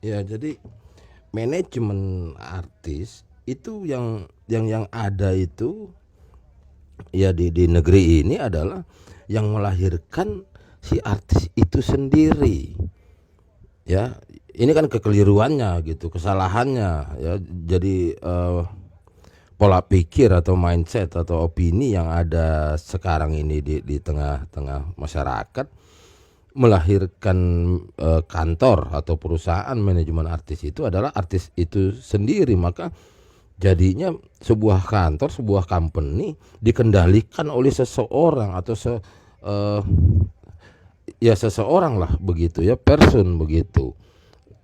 Ya, jadi manajemen artis itu yang ada itu ya di negeri ini adalah yang melahirkan si artis itu sendiri. Ya, ini kan kekeliruannya gitu, kesalahannya ya. Jadi pola pikir atau mindset atau opini yang ada sekarang ini di tengah-tengah masyarakat melahirkan kantor atau perusahaan manajemen artis itu adalah artis itu sendiri. Maka jadinya sebuah kantor, sebuah company dikendalikan oleh seseorang atau eh, ya seseorang lah begitu ya, person begitu.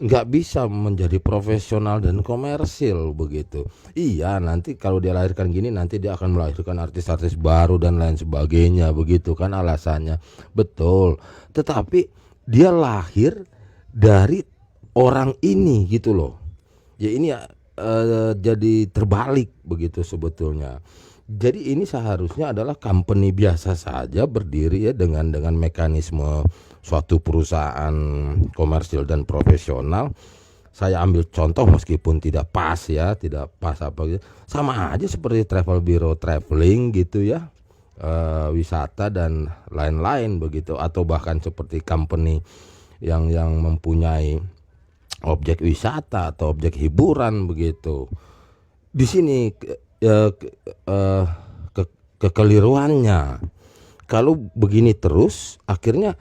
Nggak bisa menjadi profesional dan komersil begitu. Iya, nanti kalau dia lahirkan gini nanti dia akan melahirkan artis-artis baru dan lain sebagainya begitu kan alasannya. Betul. Tetapi dia lahir dari orang ini gitu loh. Ya ini jadi terbalik begitu sebetulnya. Jadi ini seharusnya adalah company biasa saja berdiri ya dengan mekanisme suatu perusahaan komersil dan profesional. Saya ambil contoh meskipun tidak pas ya, tidak pas apa gitu. Sama aja seperti travel bureau traveling gitu ya, wisata dan lain-lain begitu, atau bahkan seperti company yang mempunyai objek wisata atau objek hiburan begitu. Di sini eh, kekeliruannya. Kalau begini terus, akhirnya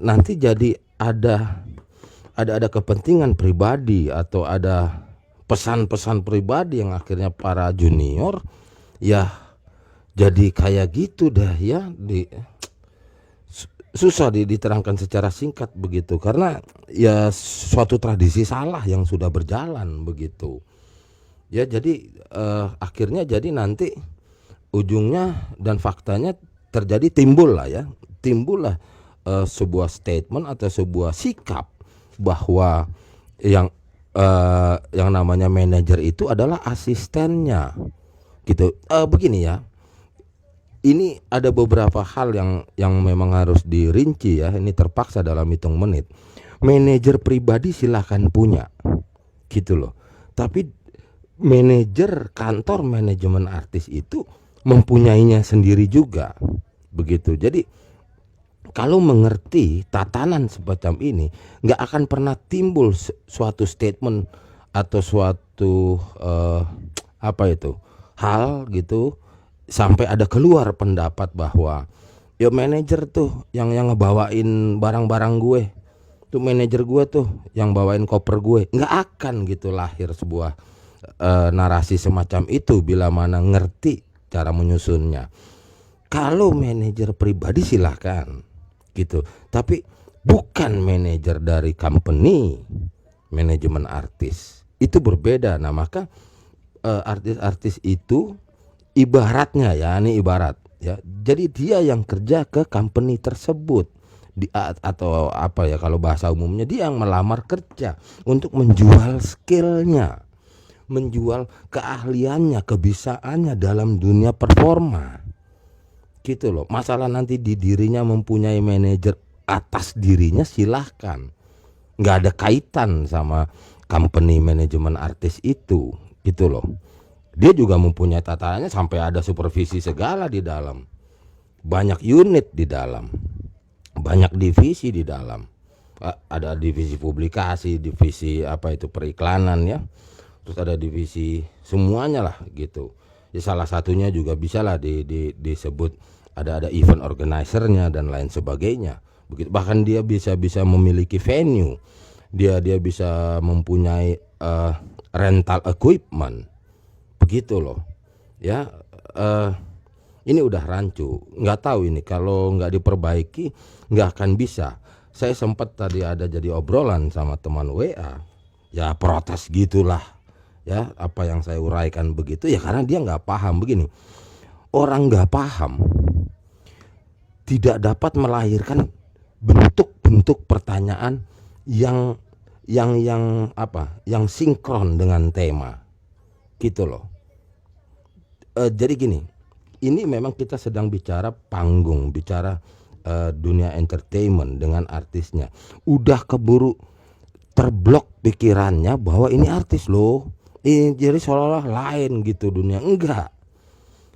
nanti jadi ada kepentingan pribadi atau ada pesan-pesan pribadi yang akhirnya para junior ya jadi kayak gitu dah ya. Susah diterangkan secara singkat begitu, karena ya suatu tradisi salah yang sudah berjalan begitu ya. Jadi akhirnya jadi nanti ujungnya dan faktanya terjadi timbullah sebuah statement atau sebuah sikap bahwa yang namanya manajer itu adalah asistennya gitu. Begini ya, ini ada beberapa hal yang memang harus dirinci ya. Ini terpaksa dalam hitung menit. Manajer pribadi silahkan punya gitu loh, tapi manajer kantor manajemen artis itu mempunyainya sendiri juga begitu. Jadi kalau mengerti tatanan semacam ini, nggak akan pernah timbul suatu statement atau suatu apa itu hal gitu sampai ada keluar pendapat bahwa ya manajer tuh yang ngebawain barang-barang gue, tuh manajer gue tuh yang bawain koper gue. Nggak akan gitu lahir sebuah narasi semacam itu bila mana ngerti cara menyusunnya. Kalau manajer pribadi silahkan gitu, tapi bukan manajer dari company manajemen artis, itu berbeda. Nah maka artis-artis itu ibaratnya ya, ini ibarat ya, jadi dia yang kerja ke company tersebut atau apa ya, kalau bahasa umumnya dia yang melamar kerja untuk menjual skillnya, menjual keahliannya, kebisaannya dalam dunia performa gitu loh. Masalah nanti di dirinya mempunyai manajer atas dirinya silahkan, nggak ada kaitan sama company manajemen artis itu gitu loh. Dia juga mempunyai tataannya sampai ada supervisi segala di dalam, banyak unit di dalam, banyak divisi di dalam. Ada divisi publikasi, divisi apa itu periklanan ya, terus ada divisi semuanya lah gitu ya. Salah satunya juga bisa lah disebut ada event organizer-nya dan lain sebagainya begitu. Bahkan dia bisa memiliki venue, dia bisa mempunyai rental equipment begitu loh ya. Ini udah rancu, nggak tahu ini kalau nggak diperbaiki nggak akan bisa. Saya sempat tadi ada jadi obrolan sama teman WA ya, protes gitulah ya apa yang saya uraikan begitu ya, karena dia nggak paham. Begini, orang nggak paham tidak dapat melahirkan bentuk-bentuk pertanyaan yang sinkron dengan tema gitu loh. Jadi gini, ini memang kita sedang bicara panggung, bicara dunia entertainment dengan artisnya. Udah keburu terblok pikirannya bahwa ini artis loh. Ini jadi seolah-olah lain gitu dunia. Enggak.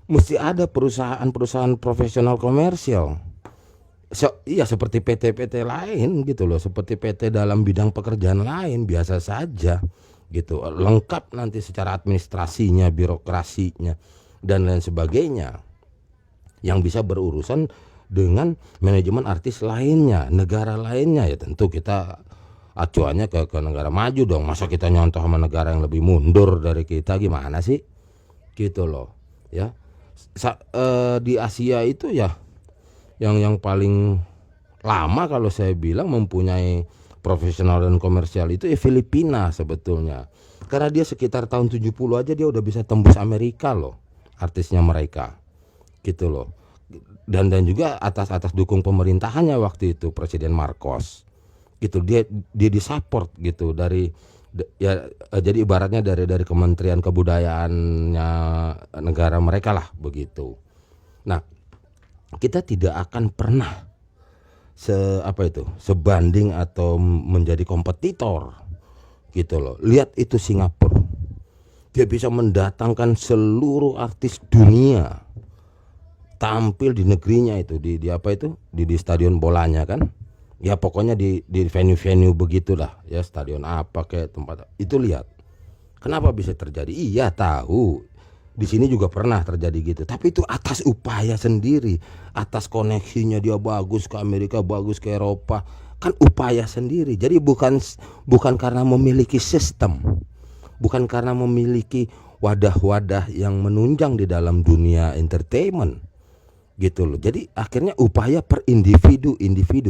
Mesti ada perusahaan-perusahaan profesional komersial. Iya seperti PT-PT lain gitu loh, seperti PT dalam bidang pekerjaan lain biasa saja gitu. Lengkap nanti secara administrasinya, birokrasinya dan lain sebagainya. Yang bisa berurusan dengan manajemen artis lainnya, negara lainnya, ya tentu kita acuannya ke negara maju dong. Masa kita nyontoh sama negara yang lebih mundur dari kita, gimana sih? Gitu loh, ya. Di Asia itu ya yang paling lama kalau saya bilang mempunyai profesional dan komersial itu ya Filipina sebetulnya. Karena dia sekitar tahun 70 aja dia udah bisa tembus Amerika loh, artisnya mereka. Gitu loh. Dan juga atas dukung pemerintahannya waktu itu Presiden Marcos. Gitu dia disupport gitu dari ya, jadi ibaratnya dari Kementerian Kebudayaannya negara mereka lah begitu. Nah, kita tidak akan pernah sebanding atau menjadi kompetitor gitu loh. Lihat itu Singapura, dia bisa mendatangkan seluruh artis dunia tampil di negerinya itu di stadion bolanya kan ya, pokoknya di venue begitulah ya, stadion apa kayak tempat itu. Lihat kenapa bisa terjadi. Iya tahu di sini juga pernah terjadi gitu, tapi itu atas upaya sendiri, atas koneksinya dia bagus ke Amerika, bagus ke Eropa, kan upaya sendiri. Jadi bukan karena memiliki sistem, bukan karena memiliki wadah-wadah yang menunjang di dalam dunia entertainment gitu loh. Jadi akhirnya upaya per individu,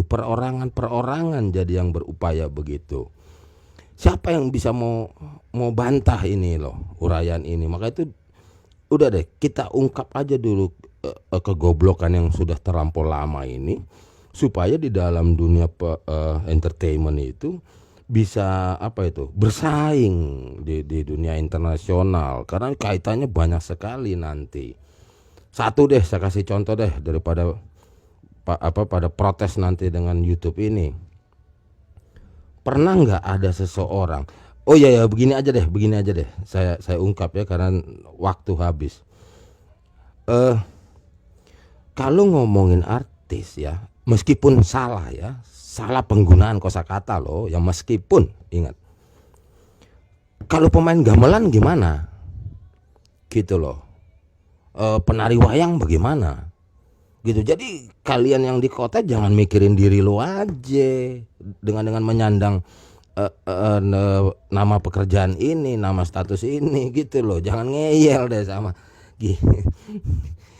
perorangan jadi yang berupaya begitu. Siapa yang bisa mau bantah ini loh, uraian ini? Maka itu udah deh, kita ungkap aja dulu kegoblokan yang sudah terlampau lama ini, supaya di dalam dunia entertainment itu bisa bersaing di dunia internasional, karena kaitannya banyak sekali nanti. Satu deh saya kasih contoh deh, daripada pada protes nanti dengan YouTube ini. Pernah nggak ada seseorang, oh ya begini aja deh, saya ungkap ya karena waktu habis. Kalau ngomongin artis ya, meskipun salah ya, salah penggunaan kosakata loh, yang meskipun ingat, kalau pemain gamelan gimana, gitu loh, penari wayang bagaimana, gitu. Jadi kalian yang di kota jangan mikirin diri lo aja dengan menyandang nama pekerjaan ini, nama status ini gitu loh. Jangan ngeyel deh sama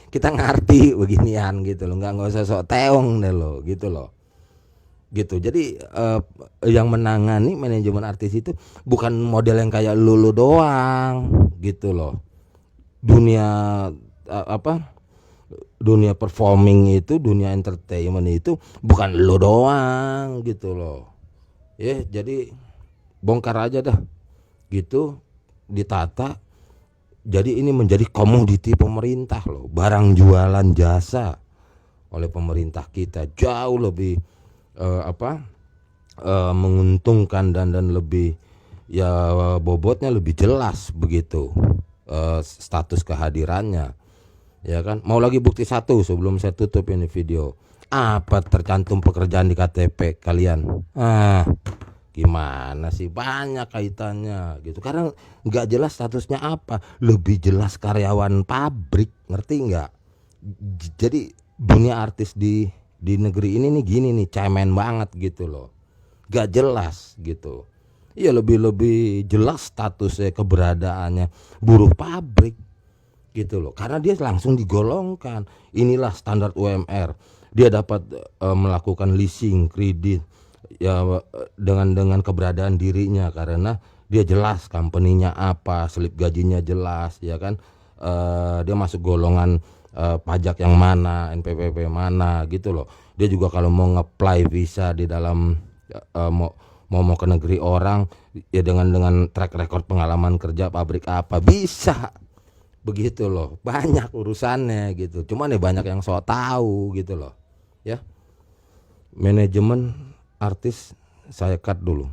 kita ngerti beginian gitu loh, nggak usah sok teong deh lo gitu loh. Gitu. Jadi yang menangani manajemen artis itu bukan model yang kayak lu doang gitu loh. Dunia performing itu, dunia entertainment itu bukan lu doang gitu loh. Ya, jadi bongkar aja dah. Gitu, ditata. Jadi ini menjadi komoditi pemerintah loh, barang jualan jasa oleh pemerintah kita, jauh lebih menguntungkan dan lebih ya bobotnya lebih jelas begitu, status kehadirannya. Ya kan, mau lagi bukti satu sebelum saya tutup ini video. Apa tercantum pekerjaan di KTP kalian? Gimana sih, banyak kaitannya gitu. Karena nggak jelas statusnya apa, lebih jelas karyawan pabrik, ngerti nggak? Jadi dunia artis di negeri ini nih gini nih, cemen banget gitu loh, nggak jelas gitu. Iya, lebih jelas statusnya, keberadaannya buruh pabrik gitu loh, karena dia langsung digolongkan. Inilah standar UMR, dia dapat melakukan leasing kredit ya dengan keberadaan dirinya, karena dia jelas company-nya apa, slip gajinya jelas ya kan, dia masuk golongan pajak yang mana, NPWP mana gitu loh. Dia juga kalau mau nge-apply visa di dalam mau ke negeri orang ya dengan track record pengalaman kerja pabrik apa bisa begitu loh. Banyak urusannya gitu, cuman ya banyak yang sok tahu gitu loh ya. Manajemen artis saya cut dulu.